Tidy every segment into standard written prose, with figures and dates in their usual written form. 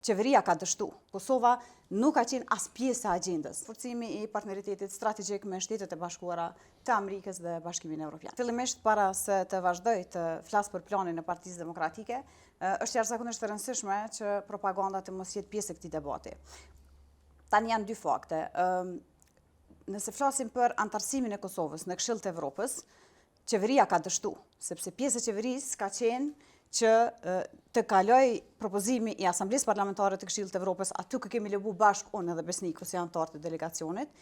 Qeveria ka dështu. Kosova nuk ka qenë as pjesë e agjendës. Forcimi i partneritetit strategjik me Shtetet e Bashkuara të Amerikës dhe Bashkimin Evropian. Fillimisht para se të vazhdoj të flas për planin e Partisë Demokratike, është jashtëzakonisht e rëndësishme që propaganda të mos jetë pjesë e këtij debati. Tani janë dy fakte. Nëse flasim për antarësimin e Kosovës në Këshill të Evropës, qeveria ka dështu, sepse pjesë e qeverisë ka qenë që të kaloj propozimi i Asamblesë Parlamentare të Këshillit të Evropës, aty ku kemi lëbu bashkë unë edhe Besniku si anëtar të delegacionit,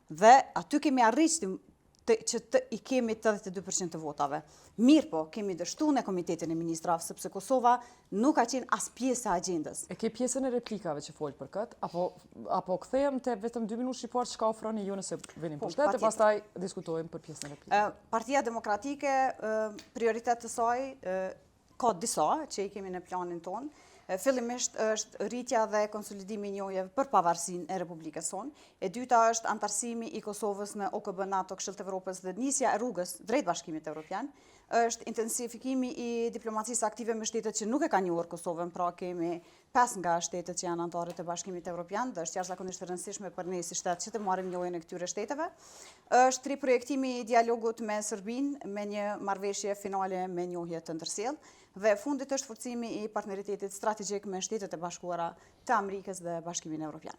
dhe aty kemi arritur që i kemi 82% të votave. Mirë po, kemi dështu në Komitetin e Ministrave, sepse Kosova nuk ka qenë as pjesë e agjendës. E ke pjesën e replikave që folë për këtë, apo kthehem te vetëm 2 minutë shqiptar çka ofroni ju nëse vini pushtet, e pastaj diskutojmë për pjesën e replikave. Partia Demokratike, prioritet të saj ka disa që i kemi në planin tonë. Fillimisht është rritja dhe konsolidimi i njohjeve për pavarësinë e Republikës sonë. E dyta është antarësimi i Kosovës në OKB, NATO, Këshill të Evropës dhe nisja e rrugës drejt Bashkimit Evropian. Është intensifikimi i diplomacisë aktive me shtetet që nuk e kanë njohur Kosovën, pra kemi 5 nga shtetet që janë anëtarë të Bashkimit Evropian, dhe është jashtëzakonisht e rëndësishme për ne si shtet që të marrim njohjen e këtyre shteteve. Është riprojektimi i dialogut me Serbinë me një marrëveshje finale me njohje të ndërsjellë. Dhe fundit është forcimi i partneritetit strategjik me Shtetet e Bashkuara të Amerikës dhe Bashkimin Evropian.